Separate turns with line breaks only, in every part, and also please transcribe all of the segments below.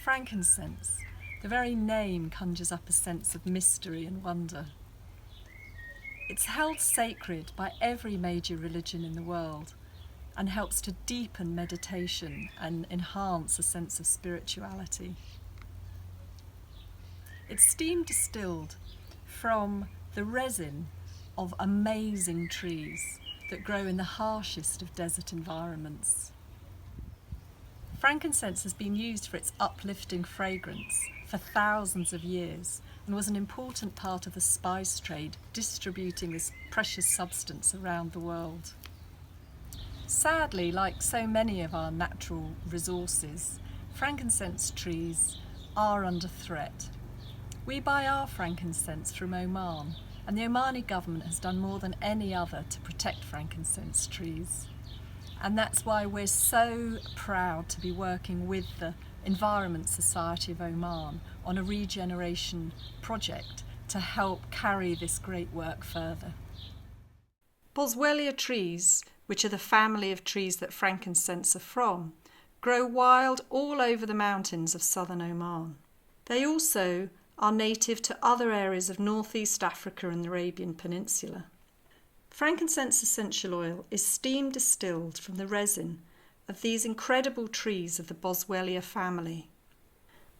Frankincense. The very name conjures up a sense of mystery and wonder. It's held sacred by every major religion in the world and helps to deepen meditation and enhance a sense of spirituality. It's steam distilled from the resin of amazing trees that grow in the harshest of desert environments. Frankincense has been used for its uplifting fragrance for thousands of years and was an important part of the spice trade, distributing this precious substance around the world. Sadly, like so many of our natural resources, frankincense trees are under threat. We buy our frankincense from Oman, and the Omani government has done more than any other to protect frankincense trees. And that's why we're so proud to be working with the Environment Society of Oman on a regeneration project to help carry this great work further. Boswellia trees, which are the family of trees that frankincense are from, grow wild all over the mountains of southern Oman. They also are native to other areas of northeast Africa and the Arabian Peninsula. Frankincense essential oil is steam distilled from the resin of these incredible trees of the Boswellia family.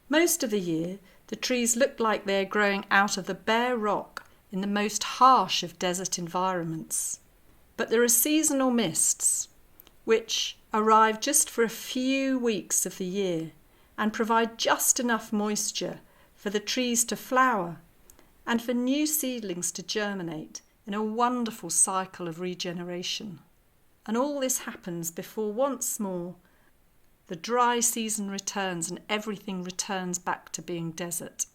Most of the year, the trees look like they're growing out of the bare rock in the most harsh of desert environments. But there are seasonal mists, which arrive just for a few weeks of the year and provide just enough moisture for the trees to flower and for new seedlings to germinate in a wonderful cycle of regeneration. And all this happens before once more the dry season returns and everything returns back to being desert.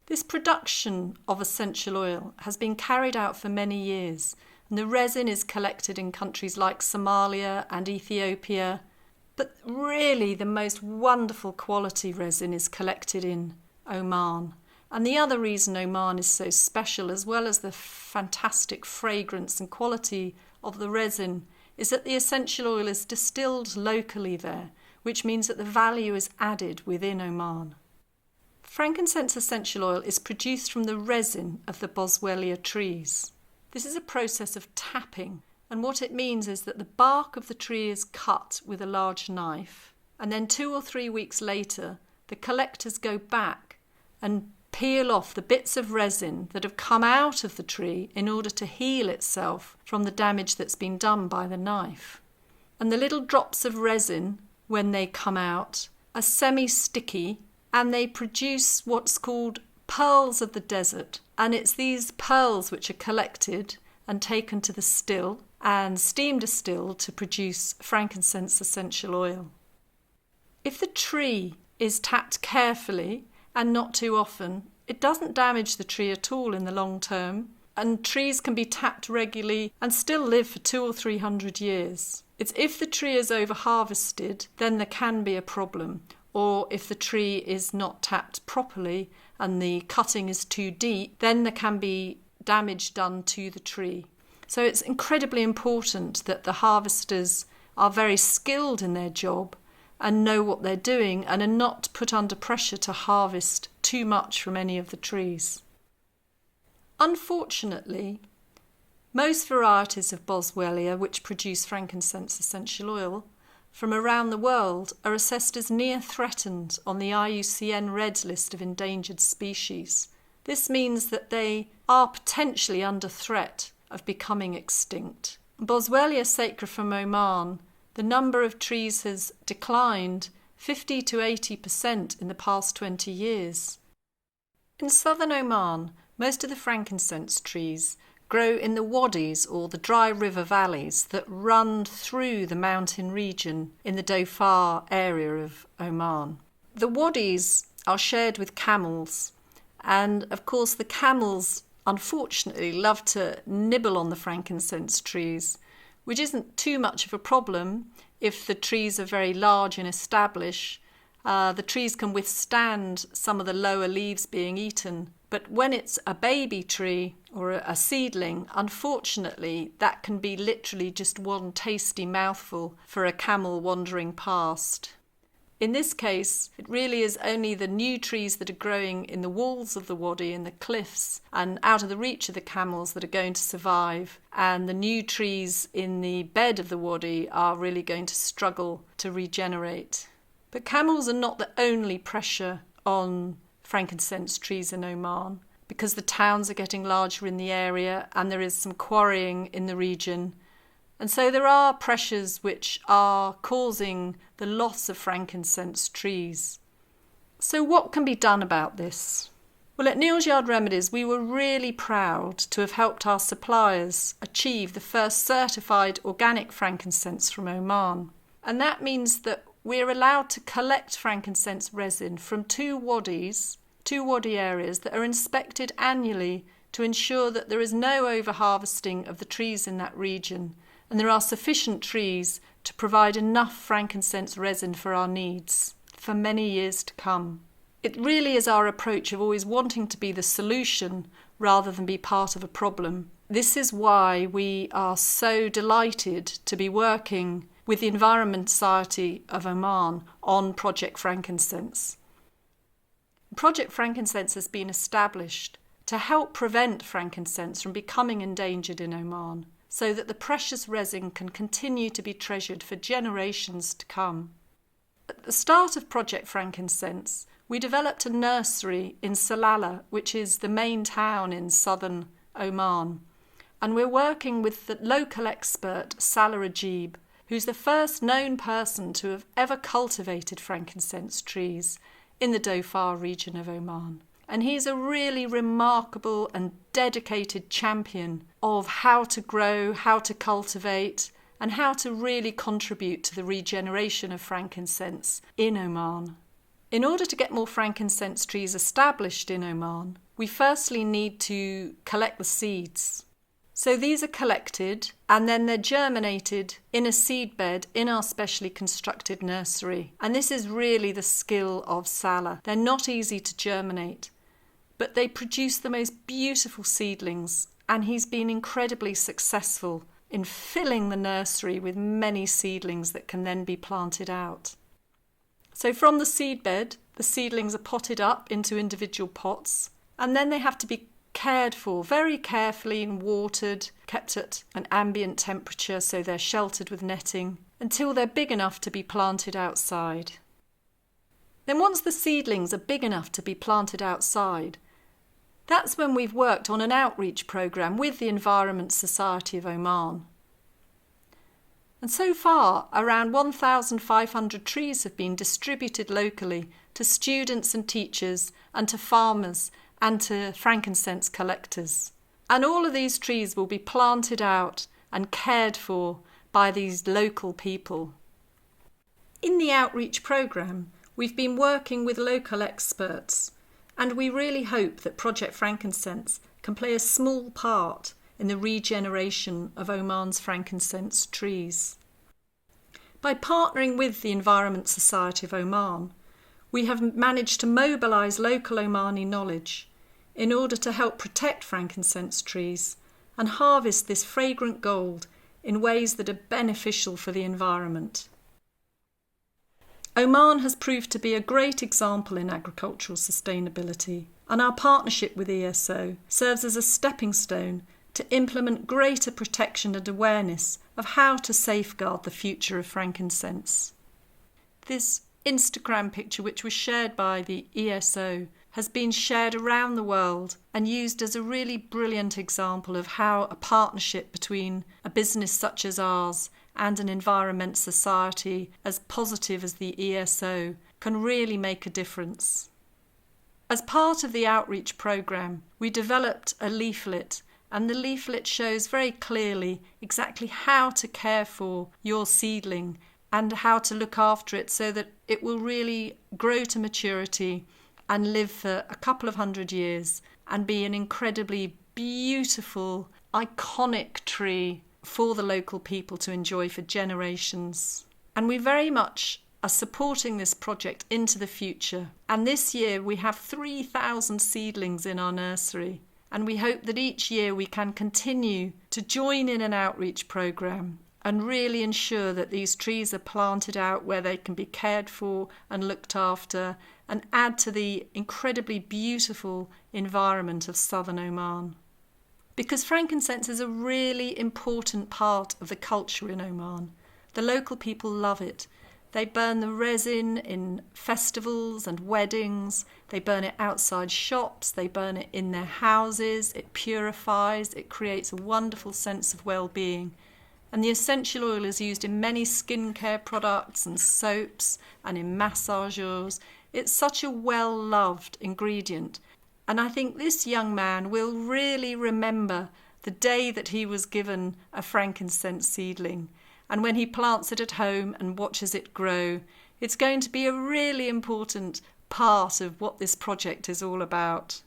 This production of essential oil has been carried out for many years, and the resin is collected in countries like Somalia and Ethiopia, but really the most wonderful quality resin is collected in Oman. And the other reason Oman is so special, as well as the fantastic fragrance and quality of the resin, is that the essential oil is distilled locally there, which means that the value is added within Oman. Frankincense essential oil is produced from the resin of the Boswellia trees. This is a process of tapping, and what it means is that the bark of the tree is cut with a large knife, and then 2 or 3 weeks later, the collectors go back and peel off the bits of resin that have come out of the tree in order to heal itself from the damage that's been done by the knife. And the little drops of resin, when they come out, are semi-sticky, and they produce what's called pearls of the desert. And it's these pearls which are collected and taken to the still and steam distilled to produce frankincense essential oil. If the tree is tapped carefully and not too often, it doesn't damage the tree at all in the long term, and trees can be tapped regularly and still live for 200 or 300 years. It's if the tree is over-harvested, then there can be a problem, or if the tree is not tapped properly and the cutting is too deep, then there can be damage done to the tree. So it's incredibly important that the harvesters are very skilled in their job and know what they're doing and are not put under pressure to harvest too much from any of the trees. Unfortunately, most varieties of Boswellia which produce frankincense essential oil from around the world are assessed as near threatened on the IUCN Red List of endangered species. This means that they are potentially under threat of becoming extinct. Boswellia sacra from Oman, the number of trees has declined 50 to 80% in the past 20 years. In southern Oman, most of the frankincense trees grow in the wadis, or the dry river valleys that run through the mountain region in the Dhofar area of Oman. The wadis are shared with camels, and of course the camels unfortunately love to nibble on the frankincense trees, which isn't too much of a problem if the trees are very large and established. The trees can withstand some of the lower leaves being eaten. But when it's a baby tree or a seedling, unfortunately, that can be literally just one tasty mouthful for a camel wandering past. In this case, it really is only the new trees that are growing in the walls of the wadi, in the cliffs, and out of the reach of the camels that are going to survive. And the new trees in the bed of the wadi are really going to struggle to regenerate. But camels are not the only pressure on frankincense trees in Oman, because the towns are getting larger in the area and there is some quarrying in the region. And so there are pressures which are causing the loss of frankincense trees. So what can be done about this? Well, at Neals Yard Remedies, we were really proud to have helped our suppliers achieve the first certified organic frankincense from Oman. And that means that we're allowed to collect frankincense resin from two wadi areas that are inspected annually to ensure that there is no overharvesting of the trees in that region, and there are sufficient trees to provide enough frankincense resin for our needs for many years to come. It really is our approach of always wanting to be the solution rather than be part of a problem. This is why we are so delighted to be working with the Environment Society of Oman on Project Frankincense. Project Frankincense has been established to help prevent frankincense from becoming endangered in Oman, so that the precious resin can continue to be treasured for generations to come. At the start of Project Frankincense, we developed a nursery in Salalah, which is the main town in southern Oman, and we're working with the local expert Salah Rajib, who's the first known person to have ever cultivated frankincense trees in the Dhofar region of Oman. And he's a really remarkable and dedicated champion of how to grow, how to cultivate, and how to really contribute to the regeneration of frankincense in Oman. In order to get more frankincense trees established in Oman, we firstly need to collect the seeds. So these are collected and then they're germinated in a seed bed in our specially constructed nursery. And this is really the skill of Salah. They're not easy to germinate, but they produce the most beautiful seedlings, and he's been incredibly successful in filling the nursery with many seedlings that can then be planted out. So from the seedbed, the seedlings are potted up into individual pots, and then they have to be cared for very carefully and watered, kept at an ambient temperature so they're sheltered with netting, until they're big enough to be planted outside. Then once the seedlings are big enough to be planted outside, that's when we've worked on an outreach programme with the Environment Society of Oman. And so far, around 1,500 trees have been distributed locally to students and teachers and to farmers and to frankincense collectors. And all of these trees will be planted out and cared for by these local people. In the outreach programme, we've been working with local experts, and we really hope that Project Frankincense can play a small part in the regeneration of Oman's frankincense trees. By partnering with the Environment Society of Oman, we have managed to mobilise local Omani knowledge in order to help protect frankincense trees and harvest this fragrant gold in ways that are beneficial for the environment. Oman has proved to be a great example in agricultural sustainability, and our partnership with ESO serves as a stepping stone to implement greater protection and awareness of how to safeguard the future of frankincense. This Instagram picture, which was shared by the ESO, has been shared around the world and used as a really brilliant example of how a partnership between a business such as ours and an environment society as positive as the ESO can really make a difference. As part of the outreach programme, we developed a leaflet, and the leaflet shows very clearly exactly how to care for your seedling and how to look after it so that it will really grow to maturity and live for a couple of 100 years and be an incredibly beautiful, iconic tree for the local people to enjoy for generations. And we very much are supporting this project into the future. And this year we have 3,000 seedlings in our nursery. And we hope that each year we can continue to join in an outreach programme and really ensure that these trees are planted out where they can be cared for and looked after, and add to the incredibly beautiful environment of southern Oman. Because frankincense is a really important part of the culture in Oman. The local people love it. They burn the resin in festivals and weddings. They burn it outside shops. They burn it in their houses. It purifies. It creates a wonderful sense of well-being. And the essential oil is used in many skincare products and soaps and in massagers. It's such a well-loved ingredient. And I think this young man will really remember the day that he was given a frankincense seedling. And when he plants it at home and watches it grow, it's going to be a really important part of what this project is all about.